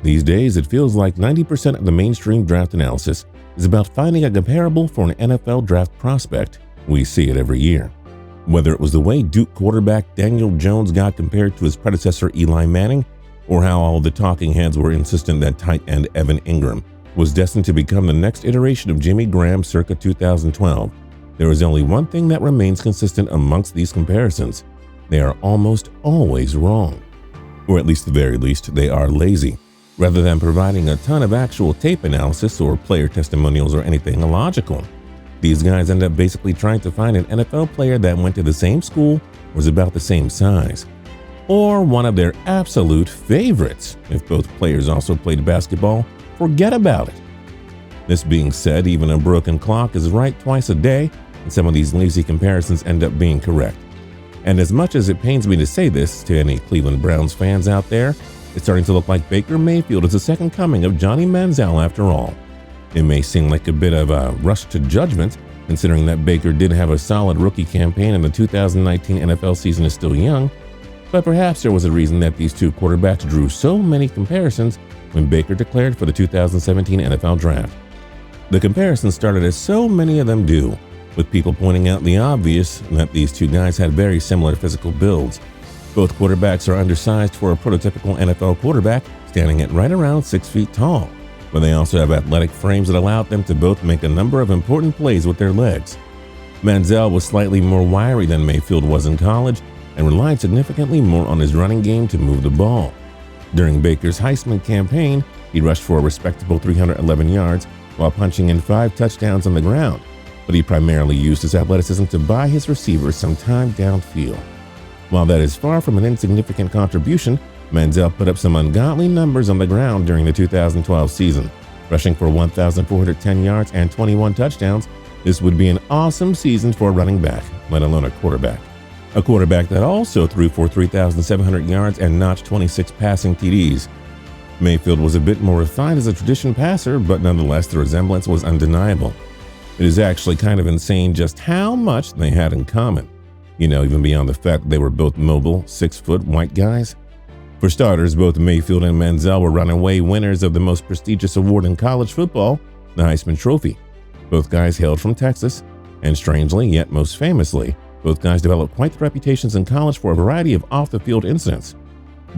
These days, it feels like 90% of the mainstream draft analysis is about finding a comparable for an NFL draft prospect. We see it every year. Whether it was the way Duke quarterback Daniel Jones got compared to his predecessor Eli Manning, or how all the talking heads were insistent that tight end Evan Engram was destined to become the next iteration of Jimmy Graham circa 2012, there is only one thing that remains consistent amongst these comparisons. They are almost always wrong. Or at least the very least, they are lazy. Rather than providing a ton of actual tape analysis or player testimonials or anything illogical, these guys end up basically trying to find an NFL player that went to the same school, was about the same size, or one of their absolute favorites. If both players also played basketball, forget about it. This being said, even a broken clock is right twice a day, and some of these lazy comparisons end up being correct. And as much as it pains me to say this to any Cleveland Browns fans out there, it's starting to look like Baker Mayfield is the second coming of Johnny Manziel after all. It may seem like a bit of a rush to judgment, considering that Baker did have a solid rookie campaign and the 2019 NFL season is still young, but perhaps there was a reason that these two quarterbacks drew so many comparisons when Baker declared for the 2017 NFL Draft. The comparisons started as so many of them do, with people pointing out the obvious that these two guys had very similar physical builds. Both quarterbacks are undersized for a prototypical NFL quarterback, standing at right around 6 feet tall, but they also have athletic frames that allowed them to both make a number of important plays with their legs. Manziel was slightly more wiry than Mayfield was in college and relied significantly more on his running game to move the ball. During Baker's Heisman campaign, he rushed for a respectable 311 yards while punching in 5 touchdowns on the ground, but he primarily used his athleticism to buy his receivers some time downfield. While that is far from an insignificant contribution, Manziel put up some ungodly numbers on the ground during the 2012 season, rushing for 1,410 yards and 21 touchdowns. This would be an awesome season for a running back, let alone a quarterback. A quarterback that also threw for 3,700 yards and notched 26 passing TDs. Mayfield was a bit more refined as a tradition passer, but nonetheless the resemblance was undeniable. It is actually kind of insane just how much they had in common. Even beyond the fact that they were both mobile, 6-foot white guys. For starters, both Mayfield and Manziel were runaway winners of the most prestigious award in college football, the Heisman Trophy. Both guys hailed from Texas, and strangely, yet most famously, both guys developed quite the reputations in college for a variety of off-the-field incidents.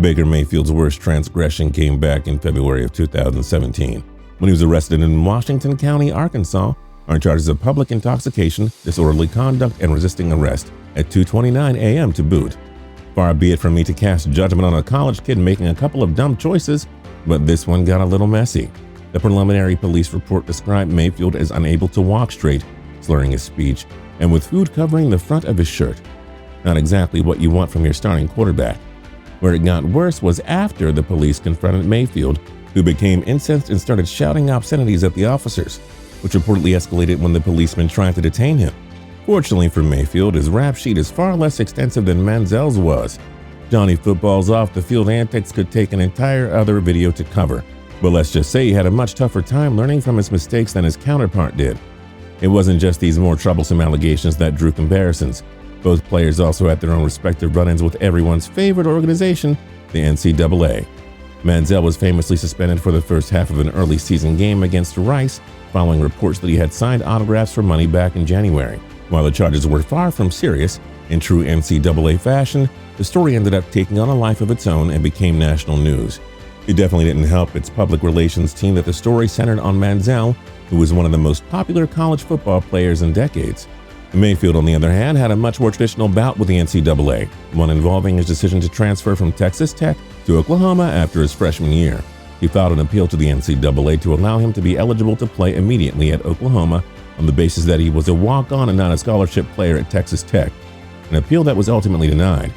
Baker Mayfield's worst transgression came back in February of 2017, when he was arrested in Washington County, Arkansas, on charges of public intoxication, disorderly conduct, and resisting arrest at 2:29 a.m. to boot. Far be it from me to cast judgment on a college kid making a couple of dumb choices, but this one got a little messy. The preliminary police report described Mayfield as unable to walk straight, slurring his speech, and with food covering the front of his shirt. Not exactly what you want from your starting quarterback. Where it got worse was after the police confronted Mayfield, who became incensed and started shouting obscenities at the officers, which reportedly escalated when the policemen tried to detain him. Fortunately for Mayfield, his rap sheet is far less extensive than Manziel's was. Johnny Football's off-the-field antics could take an entire other video to cover, but let's just say he had a much tougher time learning from his mistakes than his counterpart did. It wasn't just these more troublesome allegations that drew comparisons. Both players also had their own respective run-ins with everyone's favorite organization, the NCAA. Manziel was famously suspended for the first half of an early season game against Rice, following reports that he had signed autographs for money back in January. While the charges were far from serious, in true NCAA fashion, the story ended up taking on a life of its own and became national news. It definitely didn't help its public relations team that the story centered on Manziel, who was one of the most popular college football players in decades. Mayfield, on the other hand, had a much more traditional bout with the NCAA, one involving his decision to transfer from Texas Tech to Oklahoma after his freshman year. He filed an appeal to the NCAA to allow him to be eligible to play immediately at Oklahoma on the basis that he was a walk-on and not a scholarship player at Texas Tech, an appeal that was ultimately denied.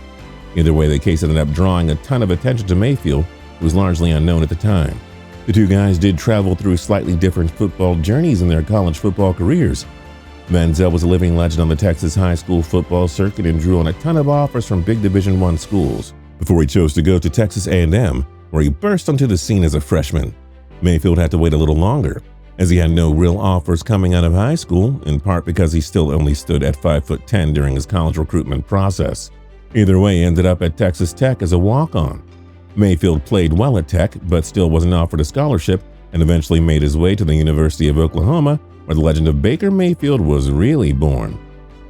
Either way, the case ended up drawing a ton of attention to Mayfield, who was largely unknown at the time. The two guys did travel through slightly different football journeys in their college football careers. Manziel was a living legend on the Texas high school football circuit and drew on a ton of offers from big Division I schools before he chose to go to Texas A&M, where he burst onto the scene as a freshman. Mayfield had to wait a little longer, as he had no real offers coming out of high school, in part because he still only stood at 5'10" during his college recruitment process. Either way, he ended up at Texas Tech as a walk-on. Mayfield played well at Tech, but still wasn't offered a scholarship and eventually made his way to the University of Oklahoma, where the legend of Baker Mayfield was really born.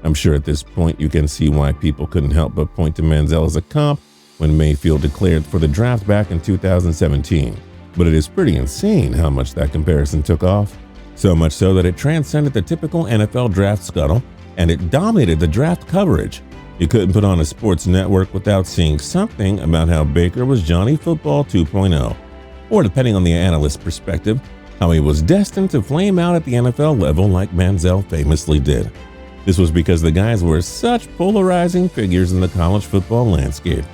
I'm sure at this point you can see why people couldn't help but point to Manziel as a comp when Mayfield declared for the draft back in 2017. But it is pretty insane how much that comparison took off. So much so that it transcended the typical NFL draft scuttle, and it dominated the draft coverage. You couldn't put on a sports network without seeing something about how Baker was Johnny Football 2.0, or depending on the analyst's perspective, how he was destined to flame out at the NFL level like Manziel famously did. This was because the guys were such polarizing figures in the college football landscape.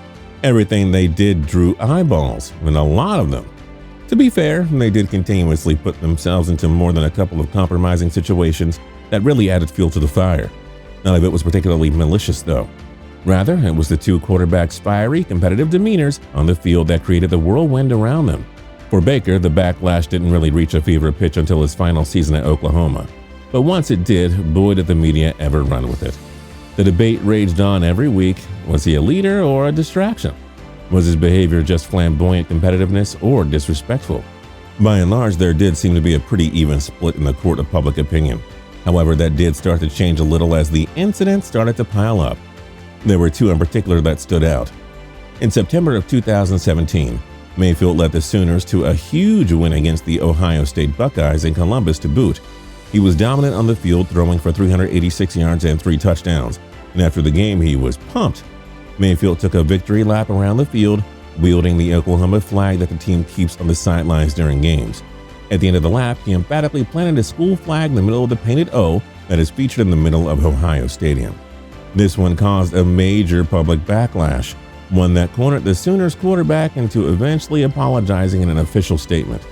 Everything they did drew eyeballs, and a lot of them. To be fair, they did continuously put themselves into more than a couple of compromising situations that really added fuel to the fire. None of it was particularly malicious, though. Rather, it was the two quarterbacks' fiery, competitive demeanors on the field that created the whirlwind around them. For Baker, the backlash didn't really reach a fever pitch until his final season at Oklahoma. But once it did, boy did the media ever run with it. The debate raged on every week. Was he a leader or a distraction? Was his behavior just flamboyant competitiveness or disrespectful? By and large, there did seem to be a pretty even split in the court of public opinion. However, that did start to change a little as the incidents started to pile up. There were two in particular that stood out. In September of 2017, Mayfield led the Sooners to a huge win against the Ohio State Buckeyes in Columbus to boot. He was dominant on the field, throwing for 386 yards and 3 touchdowns, and after the game he was pumped. Mayfield took a victory lap around the field, wielding the Oklahoma flag that the team keeps on the sidelines during games. At the end of the lap, he emphatically planted a school flag in the middle of the painted O that is featured in the middle of Ohio Stadium. This one caused a major public backlash, one that cornered the Sooners quarterback into eventually apologizing in an official statement.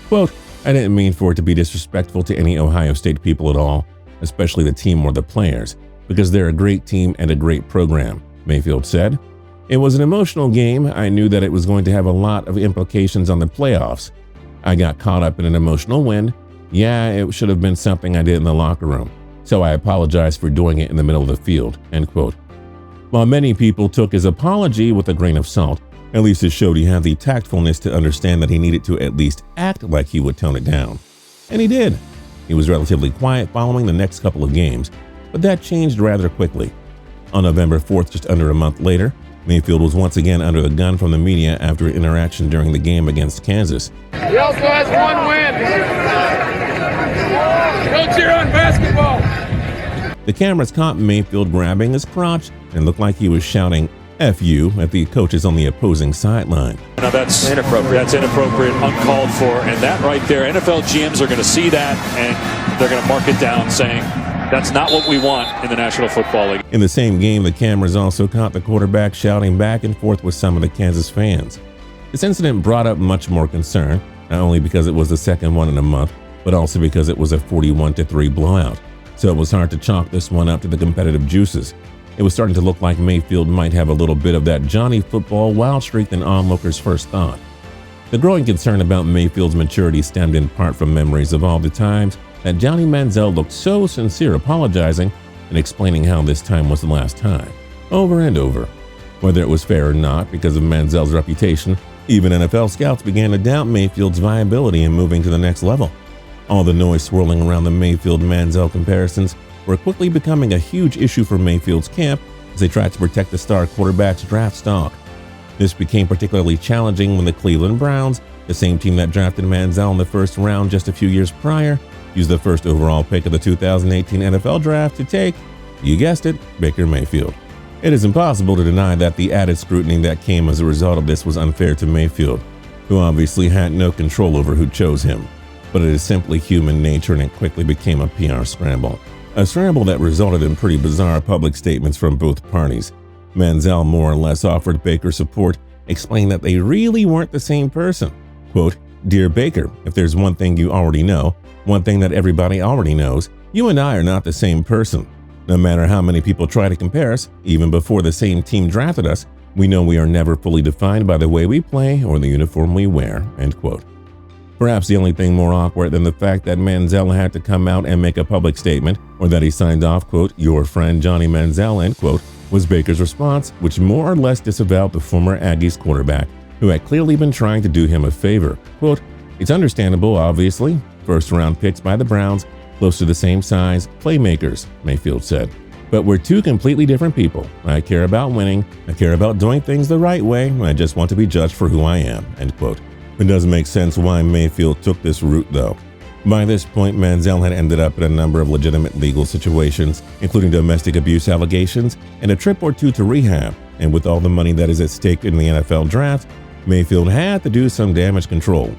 Quote, "I didn't mean for it to be disrespectful to any Ohio State people at all, especially the team or the players, because they're a great team and a great program," Mayfield said. "It was an emotional game. I knew that it was going to have a lot of implications on the playoffs. I got caught up in an emotional win. Yeah, it should have been something I did in the locker room. So I apologize for doing it in the middle of the field," end quote. While many people took his apology with a grain of salt, at least it showed he had the tactfulness to understand that he needed to at least act like he would tone it down. And he did. He was relatively quiet following the next couple of games, but that changed rather quickly. On November 4th, just under a month later, Mayfield was once again under the gun from the media after an interaction during the game against Kansas. He also has one win. Go cheer on basketball. The cameras caught Mayfield grabbing his crotch and looked like he was shouting "F you" at the coaches on the opposing sideline. Now that's inappropriate. That's inappropriate, uncalled for, and that right there, NFL GMs are going to see that and they're going to mark it down, saying that's not what we want in the National Football League. In the same game, the cameras also caught the quarterback shouting back and forth with some of the Kansas fans. This incident brought up much more concern, not only because it was the second one in a month, but also because it was a 41-3 blowout. So it was hard to chalk this one up to the competitive juices. It was starting to look like Mayfield might have a little bit of that Johnny Football wild streak than onlookers first thought. The growing concern about Mayfield's maturity stemmed in part from memories of all the times that Johnny Manziel looked so sincere apologizing and explaining how this time was the last time, over and over. Whether it was fair or not, because of Manziel's reputation, even NFL scouts began to doubt Mayfield's viability in moving to the next level. All the noise swirling around the Mayfield-Manziel comparisons were quickly becoming a huge issue for Mayfield's camp as they tried to protect the star quarterback's draft stock. This became particularly challenging when the Cleveland Browns, the same team that drafted Manziel in the first round just a few years prior, used the first overall pick of the 2018 NFL Draft to take, you guessed it, Baker Mayfield. It is impossible to deny that the added scrutiny that came as a result of this was unfair to Mayfield, who obviously had no control over who chose him. But it is simply human nature, and it quickly became a PR scramble. A scramble that resulted in pretty bizarre public statements from both parties. Manziel more or less offered Baker support, explaining that they really weren't the same person. Quote, "Dear Baker, if there's one thing you already know, one thing that everybody already knows, you and I are not the same person. No matter how many people try to compare us, even before the same team drafted us, we know we are never fully defined by the way we play or the uniform we wear," end quote. Perhaps the only thing more awkward than the fact that Manziel had to come out and make a public statement, or that he signed off, quote, "Your friend Johnny Manziel," end quote, was Baker's response, which more or less disavowed the former Aggies quarterback who had clearly been trying to do him a favor. Quote, "It's understandable, obviously. First-round picks by the Browns, close to the same size, playmakers," Mayfield said. "But we're two completely different people. I care about winning. I care about doing things the right way. I just want to be judged for who I am," end quote. It doesn't make sense why Mayfield took this route, though. By this point, Manziel had ended up in a number of legitimate legal situations, including domestic abuse allegations and a trip or two to rehab. And with all the money that is at stake in the NFL draft, Mayfield had to do some damage control.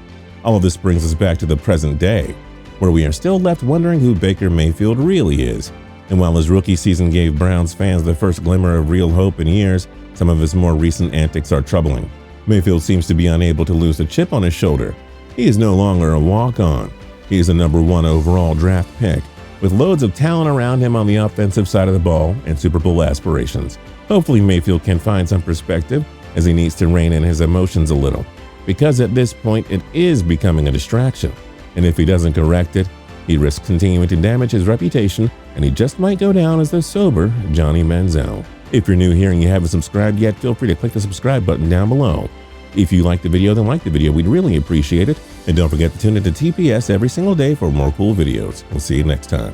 All of this brings us back to the present day, where we are still left wondering who Baker Mayfield really is. And while his rookie season gave Browns fans the first glimmer of real hope in years, some of his more recent antics are troubling. Mayfield seems to be unable to lose the chip on his shoulder. He is no longer a walk-on. He is a #1 overall draft pick, with loads of talent around him on the offensive side of the ball and Super Bowl aspirations. Hopefully Mayfield can find some perspective, as he needs to rein in his emotions a little, because at this point it is becoming a distraction, and if he doesn't correct it, he risks continuing to damage his reputation, and he just might go down as the sober Johnny Manziel. If you're new here and you haven't subscribed yet, feel free to click the subscribe button down below. If you like the video, then like the video. We'd really appreciate it. And don't forget to tune into TPS every single day for more cool videos. We'll see you next time.